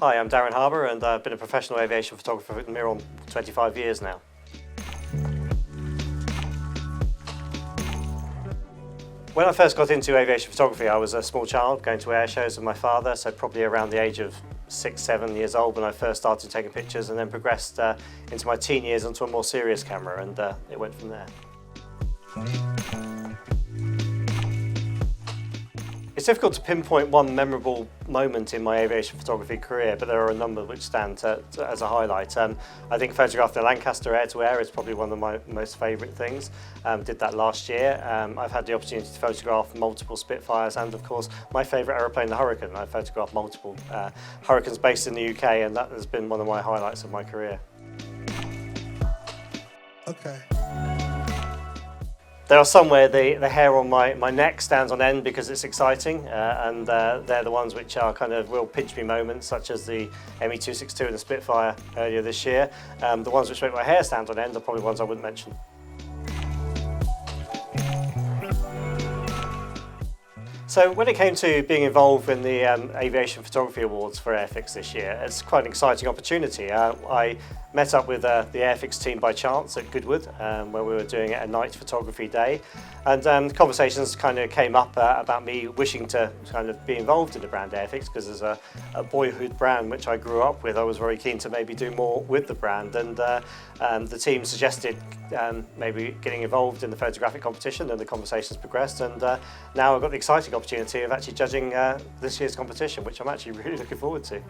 Hi, I'm Darren Harbar and I've been a professional aviation photographer for near on 25 years now. When I first got into aviation photography, I was a small child going to air shows with my father, so probably around the age of 6, 7 years old when I first started taking pictures, and then progressed into my teen years onto a more serious camera, and it went from there. It's difficult to pinpoint one memorable moment in my aviation photography career, but there are a number which stand as a highlight. I think photographing the Lancaster air-to-air is probably one of my most favourite things. Did that last year. I've had the opportunity to photograph multiple Spitfires and, of course, my favourite aeroplane, the Hurricane. I've photographed multiple Hurricanes based in the UK, and that has been one of my highlights of my career. Okay. There are some where the hair on my neck stands on end because it's exciting, and they're the ones which are kind of real pinch me moments, such as the ME262 and the Spitfire earlier this year. The ones which make my hair stand on end are probably ones I wouldn't mention. So when it came to being involved in the Aviation Photography Awards for Airfix this year, it's quite an exciting opportunity. I met up with the Airfix team by chance at Goodwood, where we were doing a night photography day, and conversations kind of came up about me wishing to kind of be involved in the brand Airfix, because as a boyhood brand which I grew up with, I was very keen to maybe do more with the brand, and the team suggested maybe getting involved in the photographic competition, and the conversations progressed, and now I've got the exciting opportunity of actually judging this year's competition, which I'm actually really looking forward to.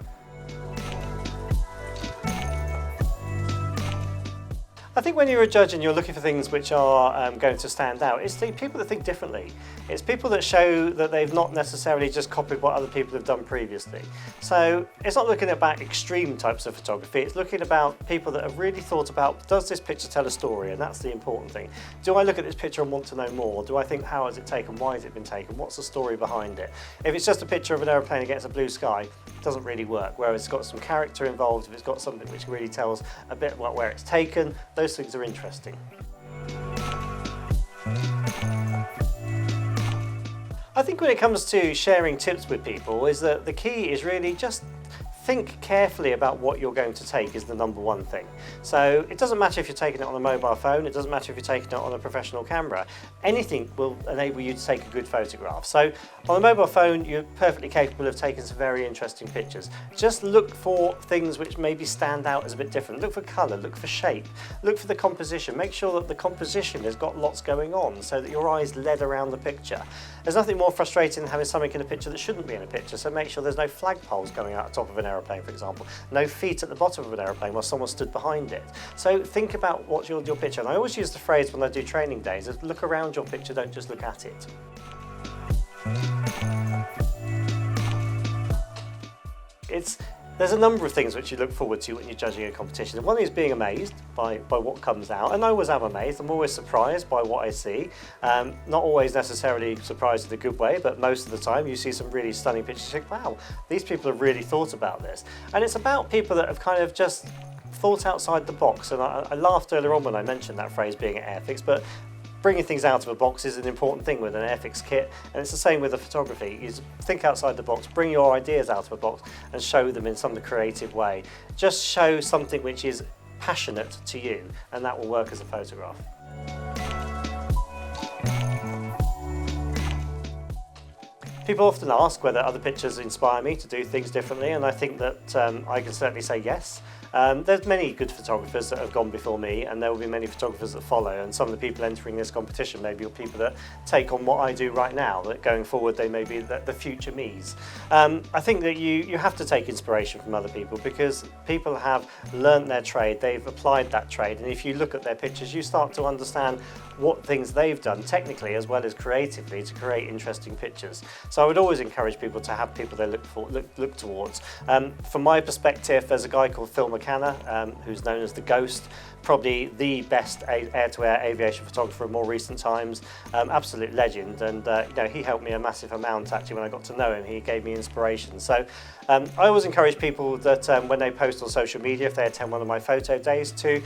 I think when you're a judge and you're looking for things which are going to stand out, it's the people that think differently. It's people that show that they've not necessarily just copied what other people have done previously. So it's not looking about extreme types of photography, it's looking about people that have really thought about, does this picture tell a story? And that's the important thing. Do I look at this picture and want to know more? Do I think, how has it taken? Why has it been taken? What's the story behind it? If it's just a picture of an aeroplane against a blue sky, it doesn't really work. Whereas it's got some character involved, if it's got something which really tells a bit about where it's taken, those things are interesting. I think when it comes to sharing tips with people is that the key is really just think carefully about what you're going to take is the number one thing. So it doesn't matter if you're taking it on a mobile phone, it doesn't matter if you're taking it on a professional camera. Anything will enable you to take a good photograph. So on a mobile phone, you're perfectly capable of taking some very interesting pictures. Just look for things which maybe stand out as a bit different. Look for colour, look for shape, look for the composition. Make sure that the composition has got lots going on so that your eyes led around the picture. There's nothing more frustrating than having something in a picture that shouldn't be in a picture, so make sure there's no flagpoles going out the top of an aeroplane, for example, no feet at the bottom of an aeroplane while someone stood behind it. So think about what's your picture, and I always use the phrase when I do training days, is look around your picture, don't just look at it. There's a number of things which you look forward to when you're judging a competition. One is being amazed by what comes out, and I always am amazed. I'm always surprised by what I see. Not always necessarily surprised in a good way, but most of the time you see some really stunning pictures. You think, wow, these people have really thought about this. And it's about people that have kind of just thought outside the box. And I laughed earlier on when I mentioned that phrase being at Airfix, but bringing things out of a box is an important thing with an Airfix kit, and it's the same with the photography. You think outside the box, bring your ideas out of a box and show them in some creative way. Just show something which is passionate to you, and that will work as a photograph. People often ask whether other pictures inspire me to do things differently, and I think that I can certainly say yes. There's many good photographers that have gone before me, and there will be many photographers that follow, and some of the people entering this competition may be people that take on what I do right now, that going forward they may be the future me's. I think that you have to take inspiration from other people, because people have learnt their trade, they've applied that trade, and if you look at their pictures you start to understand what things they've done technically as well as creatively to create interesting pictures. So I would always encourage people to have people they look towards. From my perspective, there's a guy called Phil McKenna, who's known as the Ghost, probably the best air-to-air aviation photographer in more recent times, absolute legend, and he helped me a massive amount actually when I got to know him. He gave me inspiration. So I always encourage people that when they post on social media, if they attend one of my photo days, to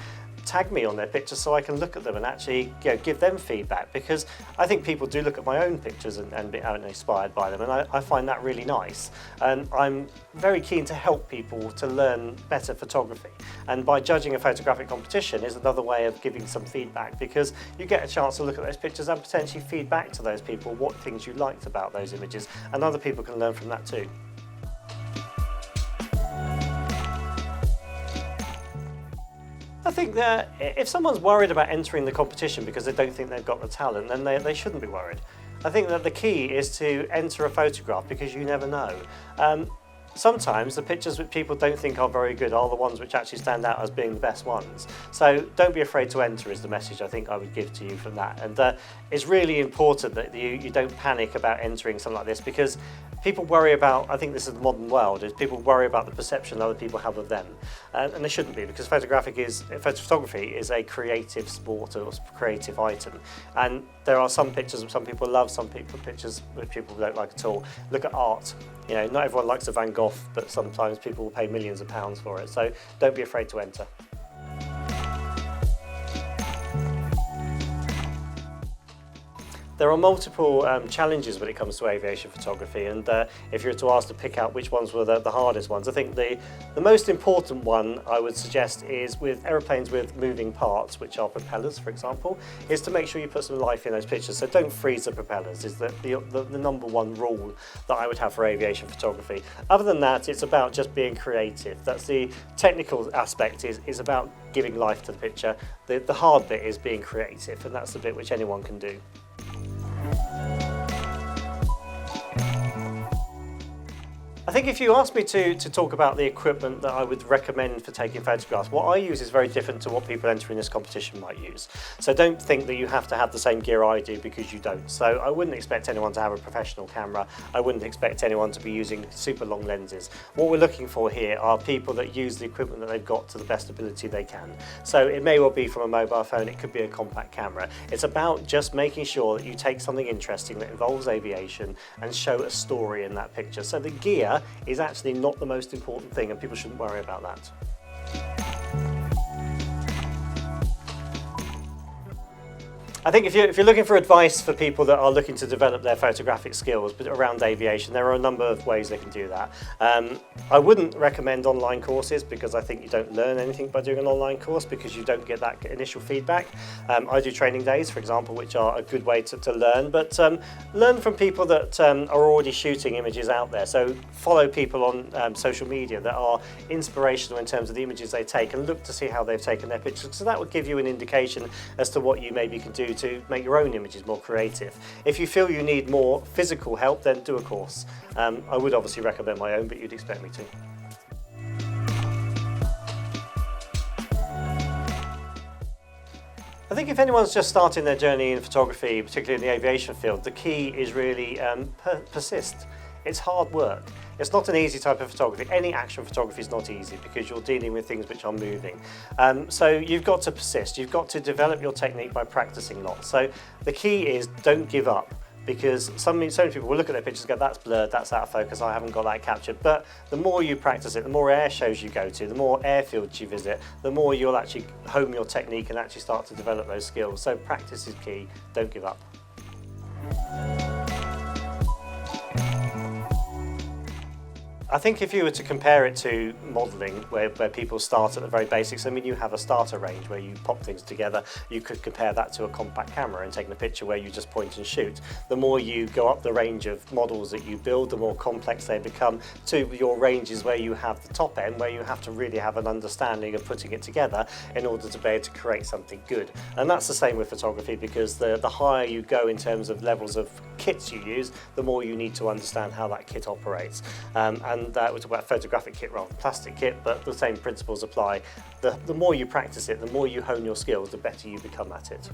tag me on their pictures so I can look at them and actually give them feedback, because I think people do look at my own pictures and be inspired by them, and I find that really nice. And I'm very keen to help people to learn better photography, and by judging a photographic competition is another way of giving some feedback, because you get a chance to look at those pictures and potentially feed back to those people what things you liked about those images, and other people can learn from that too. I think that if someone's worried about entering the competition because they don't think they've got the talent, then they shouldn't be worried. I think that the key is to enter a photograph, because you never know. Sometimes the pictures which people don't think are very good are the ones which actually stand out as being the best ones. So don't be afraid to enter is the message I think I would give to you from that. And it's really important that you don't panic about entering something like this, because people worry about, I think this is the modern world, is people worry about the perception other people have of them. And they shouldn't be, because photography is a creative sport or creative item. And there are some pictures which some people love, some pictures which people don't like at all. Look at art. You know, not everyone likes a Van Gogh, but sometimes people will pay millions of pounds for it. So don't be afraid to enter. There are multiple challenges when it comes to aviation photography, and if you were to ask to pick out which ones were the hardest ones, I think the most important one I would suggest is with aeroplanes with moving parts, which are propellers, for example, is to make sure you put some life in those pictures. So don't freeze the propellers is the number one rule that I would have for aviation photography. Other than that, it's about just being creative. That's the technical aspect, is about giving life to the picture. The hard bit is being creative, and that's the bit which anyone can do. I think if you ask me to talk about the equipment that I would recommend for taking photographs, what I use is very different to what people entering this competition might use. So don't think that you have to have the same gear I do, because you don't. So I wouldn't expect anyone to have a professional camera. I wouldn't expect anyone to be using super long lenses. What we're looking for here are people that use the equipment that they've got to the best ability they can. So it may well be from a mobile phone, it could be a compact camera. It's about just making sure that you take something interesting that involves aviation and show a story in that picture. So the gear is actually not the most important thing, and people shouldn't worry about that. I think if you're looking for advice for people that are looking to develop their photographic skills but around aviation, there are a number of ways they can do that. I wouldn't recommend online courses, because I think you don't learn anything by doing an online course, because you don't get that initial feedback. I do training days, for example, which are a good way to learn, but learn from people that are already shooting images out there. So follow people on social media that are inspirational in terms of the images they take, and look to see how they've taken their pictures. So that would give you an indication as to what you maybe can do to make your own images more creative. If you feel you need more physical help, then do a course. I would obviously recommend my own, but you'd expect me to. I think if anyone's just starting their journey in photography, particularly in the aviation field, the key is really persist. It's hard work. It's not an easy type of photography. Any action photography is not easy, because you're dealing with things which are moving. So you've got to persist. You've got to develop your technique by practicing lots. So the key is don't give up, because so many people will look at their pictures and go, that's blurred, that's out of focus, I haven't got that captured. But the more you practice it, the more air shows you go to, the more airfields you visit, the more you'll actually hone your technique and actually start to develop those skills. So practice is key. Don't give up. I think if you were to compare it to modelling, where people start at the very basics, I mean, you have a starter range where you pop things together. You could compare that to a compact camera and taking a picture where you just point and shoot. The more you go up the range of models that you build, the more complex they become, to your ranges where you have the top end, where you have to really have an understanding of putting it together in order to be able to create something good. And that's the same with photography, because the higher you go in terms of levels of kits you use, the more you need to understand how that kit operates. And we talk about photographic kit rather than plastic kit, but the same principles apply. The more you practice it, the more you hone your skills, the better you become at it.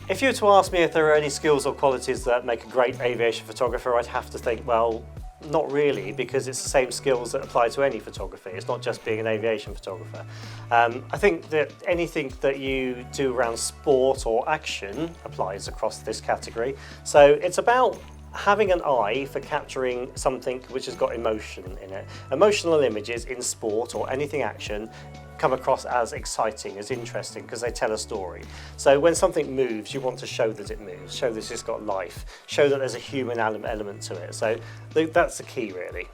If you were to ask me if there are any skills or qualities that make a great aviation photographer, I'd have to think, well, not really, because it's the same skills that apply to any photography. It's not just being an aviation photographer. I think that anything that you do around sport or action applies across this category. So it's about having an eye for capturing something which has got emotion in it. Emotional images in sport or anything action come across as exciting, as interesting, because they tell a story. So when something moves, you want to show that it moves, show that it's got life, show that there's a human element to it. So that's the key, really.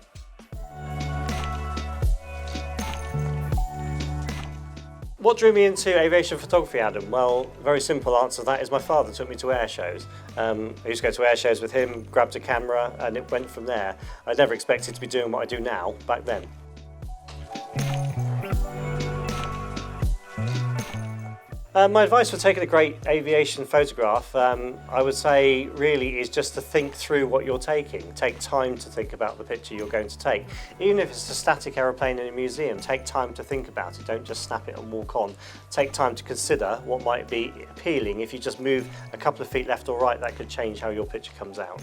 What drew me into aviation photography, Adam? Well, very simple answer to that is my father took me to air shows. I used to go to air shows with him, grabbed a camera, and it went from there. I never expected to be doing what I do now back then. My advice for taking a great aviation photograph, I would say really is just to think through what you're taking. Take time to think about the picture you're going to take. Even if it's a static aeroplane in a museum, take time to think about it. Don't just snap it and walk on. Take time to consider what might be appealing. If you just move a couple of feet left or right, that could change how your picture comes out.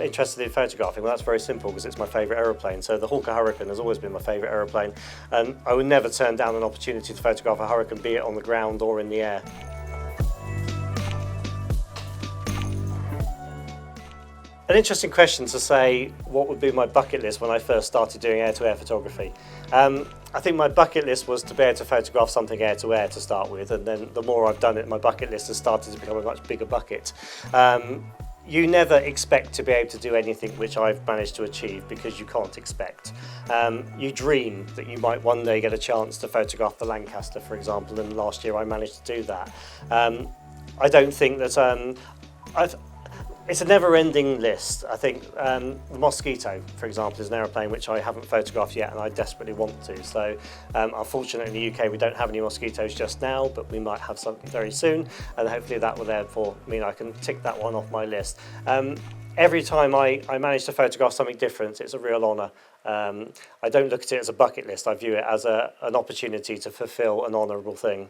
Interested in photographing? Well, that's very simple because it's my favourite aeroplane. So the Hawker Hurricane has always been my favourite aeroplane, and I would never turn down an opportunity to photograph a Hurricane, be it on the ground or in the air. An interesting question to say what would be my bucket list when I first started doing air-to-air photography. I think my bucket list was to be able to photograph something air-to-air to start with, and then the more I've done it, my bucket list has started to become a much bigger bucket. You never expect to be able to do anything which I've managed to achieve, because you can't expect. You dream that you might one day get a chance to photograph the Lancaster, for example, and last year I managed to do that. I don't think that it's a never-ending list. I think the Mosquito, for example, is an aeroplane which I haven't photographed yet and I desperately want to. So unfortunately in the UK we don't have any Mosquitoes just now, but we might have something very soon, and hopefully that will therefore mean I can tick that one off my list. Every time I manage to photograph something different, it's a real honour. I don't look at it as a bucket list, I view it as an opportunity to fulfil an honourable thing.